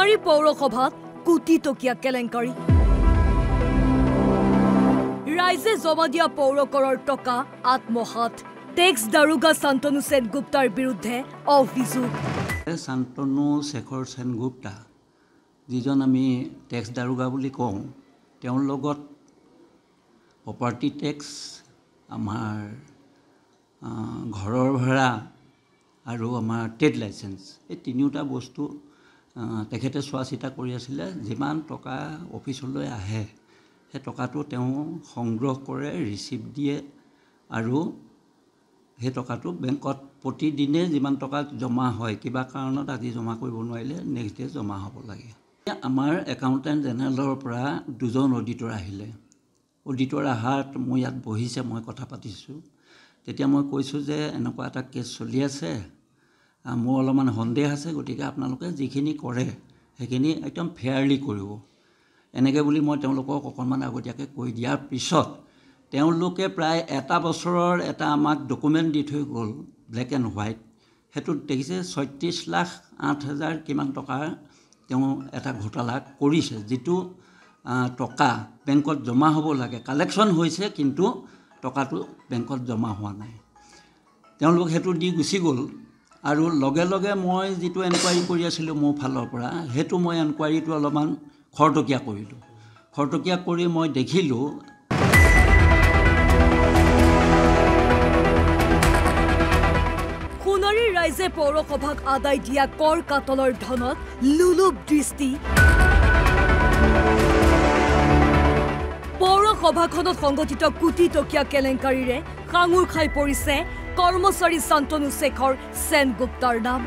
সোণাৰী পৌৰসভাত কোটি টকীয়া কেলেংকাৰী ৰাইজে জমা দিয়া পৌৰকৰৰ টকা আত্মসাৎ টেক্স দাৰোগা শান্তনু সেনগুপ্তাৰ বিৰুদ্ধে অভিযোগ শান্তনু শেখৰ সেনগুপ্তা যিজন আমি টেক্স দাৰোগা বুলি কওঁ তেওঁৰ লগত প্ৰপাৰ্টি টেক্স আমাৰ ঘৰৰ ভাড়া আৰু আমাৰ ট্ৰেড লাইসেন্স এই তিনিটা বস্তু তেখেতে চোৱা চিতা কৰি আছিলে যিমান টকা অফিচলৈ আহে সেই টকাটো তেওঁ সংগ্ৰহ কৰে ৰিচিপ্ট দিয়ে আৰু সেই টকাটো বেংকত প্ৰতিদিনে যিমান টকা জমা হয় কিবা কাৰণত আজি জমা কৰিব নোৱাৰিলে নেক্সট ডে জমা হ'ব লাগে আমাৰ একাউণ্টেণ্ট জেনেৰেলৰ পৰা দুজন অডিটৰ আহিলে অডিটৰ আহাত মই ইয়াত বহিছে মই কথা পাতিছোঁ তেতিয়া মই কৈছোঁ যে এনেকুৱা এটা কেছ চলি আছে মোৰ অলপমান সন্দেহ আছে গতিকে আপোনালোকে যিখিনি কৰে সেইখিনি একদম ফেয়াৰলি কৰিব এনেকৈ বুলি মই তেওঁলোকক অকণমান আগতীয়াকৈ কৈ দিয়াৰ পিছত তেওঁলোকে প্ৰায় এটা বছৰৰ এটা আমাক ডকুমেণ্ট দি থৈ গ'ল ব্লেক এণ্ড হোৱাইট সেইটোত দেখিছে 36,08,000 কিমান টকা তেওঁ এটা ঘোটালা কৰিছে যিটো টকা বেংকত জমা হ'ব লাগে কালেকশ্যন হৈছে কিন্তু টকাটো বেংকত জমা হোৱা নাই তেওঁলোক সেইটো দি গুচি গ'ল আৰু লগে লগে মই যিটো এনকুৱাৰী কৰি আছিলোঁ মোৰ ফালৰ পৰা সেইটো মই এনকুৱাৰীটো অলপমান খৰতকীয়া কৰিলোঁ খৰতকীয়া কৰি মই দেখিলোঁ সোণাৰীৰ ৰাইজে পৌৰসভাক আদায় দিয়া কৰ কাটলৰ ধনত লুলুপ দৃষ্টি পৌৰসভাখনত সংগঠিত কোটি টকীয়া কেলেংকাৰীৰে সাঙুৰ খাই পৰিছে কৰ্মচাৰী শান্তনু শেখৰ সেনগুপ্তাৰ নাম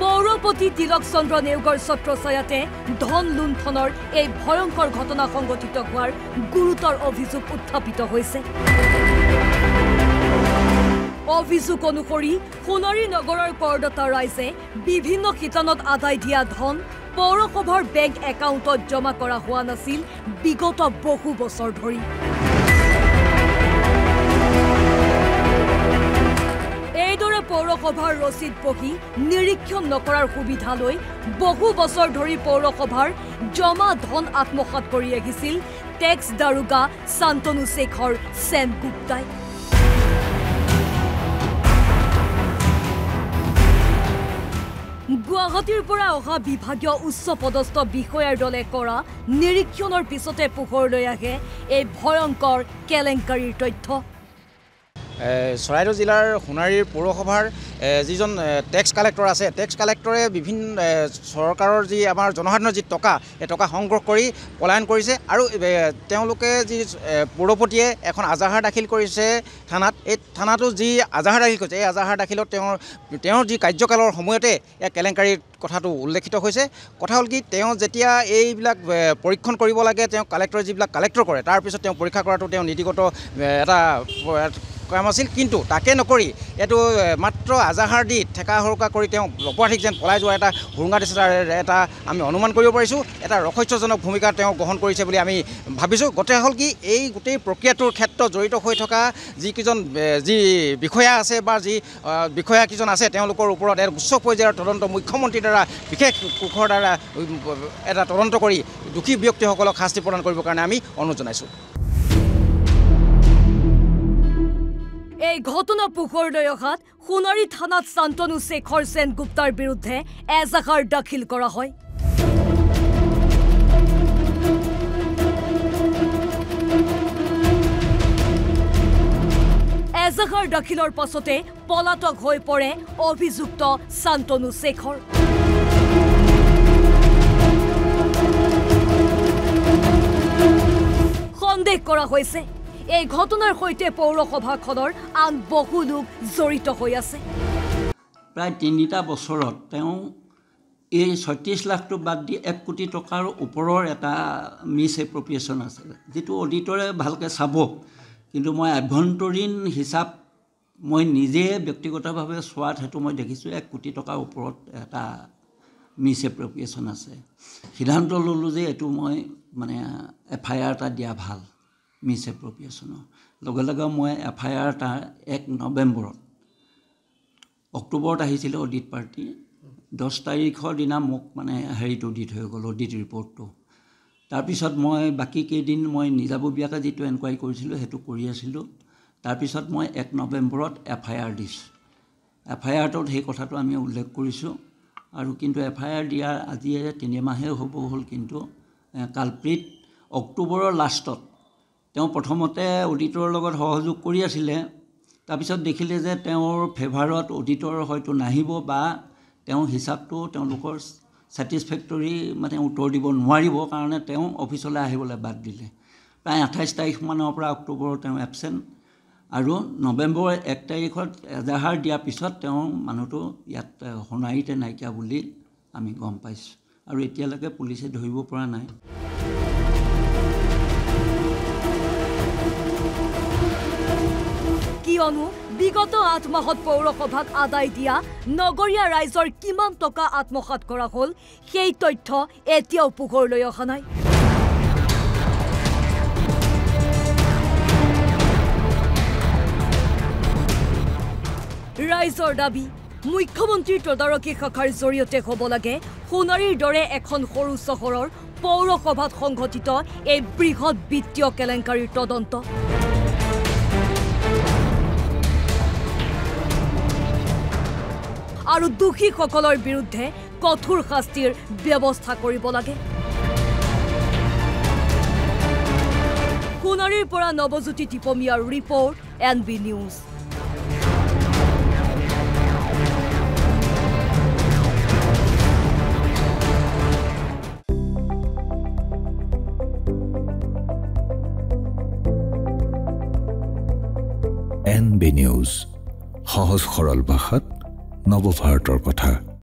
পৌৰপতি তিলক চন্দ্ৰ নেওগৰ ছত্ৰছায়াতে ধন লুণ্ঠনৰ এই ভয়ংকৰ ঘটনা সংঘটিত হোৱাৰ গুৰুতৰ অভিযোগ উত্থাপিত হৈছে অভিযোগ অনুসৰি সোণাৰী নগৰৰ কৰদাতা ৰাইজে বিভিন্ন শিতানত আদায় দিয়া ধন পৌৰসভাৰ বেংক একাউণ্টত জমা কৰা হোৱা নাছিল বিগত বহু বছৰ ধৰি এইদৰে পৌৰসভাৰ ৰচিদ বহি নিৰীক্ষণ নকৰাৰ সুবিধা লৈ বহু বছৰ ধৰি পৌৰসভাৰ জমা ধন আত্মসাৎ কৰি আহিছিল টেক্স দাৰোগা শান্তনু শেখৰ সেনগুপ্তাই গুৱাহাটীৰ পৰা অহা বিভাগীয় উচ্চ পদস্থ বিষয়াৰ দলে কৰা নিৰীক্ষণৰ পিছতে পোহৰলৈ আহে এই ভয়ংকৰ কেলেংকাৰীৰ তথ্য চৰাইদেউ জিলাৰ সোণাৰীৰ পৌৰসভাৰ যিজন টেক্স কালেক্টৰ আছে টেক্স কালেক্টৰে বিভিন্ন চৰকাৰৰ যি আমাৰ জনসাধাৰণৰ যি টকা এই টকা সংগ্ৰহ কৰি পলায়ন কৰিছে আৰু তেওঁলোকে যি পৌৰপতিয়ে এখন আজাহাৰ দাখিল কৰিছে থানাত এই থানাটো যি আজাহাৰ দাখিল কৰিছে এই আজাহাৰ দাখিলত তেওঁৰ যি কাৰ্যকালৰ সময়তে এই কেলেংকাৰীৰ কথাটো উল্লেখিত হৈছে কথা হ'ল কি তেওঁ যেতিয়া এইবিলাক পৰীক্ষণ কৰিব লাগে তেওঁ কালেক্টৰে যিবিলাক কালেক্টৰ কৰে তাৰপিছত তেওঁ পৰীক্ষা কৰাটো তেওঁ নীতিগত এটা কাম আছিল কিন্তু তাকে নকৰি এইটো মাত্ৰ আজাহাৰ দি ঠেকা সৰকা কৰি তেওঁ অপৰাধীক যেন পলাই যোৱা এটা হুৰুঙা দিশাৰ এটা আমি অনুমান কৰিব পাৰিছোঁ এটা ৰহস্যজনক ভূমিকা তেওঁ গ্ৰহণ কৰিছে বুলি আমি ভাবিছোঁ গোটেই হ'ল কি এই গোটেই প্ৰক্ৰিয়াটোৰ ক্ষেত্ৰত জড়িত হৈ থকা যিকেইজন যি বিষয়া আছে বা যি বিষয়াকেইজন আছে তেওঁলোকৰ ওপৰত এক উচ্চ পৰ্যায়ৰ তদন্ত মুখ্যমন্ত্ৰীৰ দ্বাৰা বিশেষ কোষৰ দ্বাৰা এটা তদন্ত কৰি দোষী ব্যক্তিসকলক শাস্তি প্ৰদান কৰিবৰ কাৰণে আমি অনুৰোধ জনাইছোঁ এই ঘটনা পোহৰলৈ অহাত সোণাৰী থানাত শান্তনু শেখৰ সেনগুপ্তাৰ বিৰুদ্ধে এজাহাৰ দাখিল কৰা হয় এজাহাৰ দাখিলৰ পাছতে পলাতক হৈ পৰে অভিযুক্ত শান্তনু শেখৰ সন্দেহ কৰা হৈছে এই ঘটনাৰ সৈতে পৌৰসভাখনৰ আন বহু লোক জড়িত হৈ আছে প্ৰায় ৩টা বছৰত তেওঁ এই ৩৬ লাখটো বাদ দি ১ কোটি টকাৰ ওপৰৰ এটা মিছ এপ্ৰপ্ৰিয়েশ্যন আছে যিটো অডিটৰে ভালকৈ চাব কিন্তু মই আভ্যন্তৰীণ হিচাপ মই নিজে ব্যক্তিগতভাৱে চোৱাত সেইটো মই দেখিছোঁ ১ কোটি টকাৰ ওপৰত এটা মিছ এপ্ৰপ্ৰিয়েশ্যন আছে সিদ্ধান্ত ল'লোঁ যে এইটো মই মানে FIR এটা দিয়া ভাল মিছ এপ্ৰপ্ৰিয়েশ্যনৰ লগে লগে মই FIR এটা 1 নৱেম্বৰত অক্টোবৰত আহিছিলে অডিট পাৰ্টি 10 তাৰিখৰ দিনা মোক মানে হেৰিটো দি থৈ গ'ল অডিট ৰিপৰ্টটো তাৰপিছত মই বাকী কেইদিন মই নিজাববীয়াকৈ যিটো এনকুৱাৰী কৰিছিলোঁ সেইটো কৰি আছিলোঁ তাৰপিছত মই 1 নৱেম্বৰত FIR দিছোঁ FIRটোত সেই কথাটো আমি উল্লেখ কৰিছোঁ আৰু কিন্তু FIR দিয়াৰ আজি 3 মাহে হ'ব হ'ল কিন্তু কালপ্ৰিট অক্টোবৰৰ লাষ্টত তেওঁ প্ৰথমতে অডিটৰৰ লগত সহযোগ কৰি আছিলে তাৰপিছত দেখিলে যে তেওঁৰ ফেভাৰত অডিটৰ হয়তো নাহিব বা তেওঁ হিচাপটো তেওঁলোকৰ স্যাটিসফ্যাক্টৰি মানে উত্তৰ দিব নোৱাৰিব কাৰণে তেওঁ অফিচলৈ আহিবলৈ বাদ দিলে প্ৰায় 28 তাৰিখ মানৰ পৰা অক্টোবৰত তেওঁ এবসেন্ট আৰু নৱেম্বৰৰ 1 তাৰিখত এজাহাৰ দিয়াৰ পিছত তেওঁ মানুহটো ইয়াত সোণাৰীতে নাইকিয়া বুলি আমি গম পাইছোঁ আৰু এতিয়ালৈকে পুলিচে ধৰিব পৰা নাই কিয়নো বিগত 8 মাহত পৌৰসভাত আদায় দিয়া নগৰীয়া ৰাইজৰ কিমান টকা আত্মসাৎ কৰা হ'ল সেই তথ্য এতিয়াও পোহৰলৈ অহা নাই ৰাইজৰ দাবী মুখ্যমন্ত্ৰীৰ তদাৰকী শাখাৰ জৰিয়তে হ'ব লাগে সোণাৰীৰ দৰে এখন সৰু চহৰৰ পৌৰসভাত সংঘটিত এই বৃহৎ বিত্তীয় কেলেংকাৰীৰ তদন্ত আৰু দোষীসকলৰ বিৰুদ্ধে কঠোৰ শাস্তিৰ ব্যৱস্থা কৰিব লাগে সোণাৰীৰ পৰা নৱজ্যোতি টিপমিয়াৰ report NB news NB news সহজ সৰল ভাষাত নৱভাৰতৰ কথা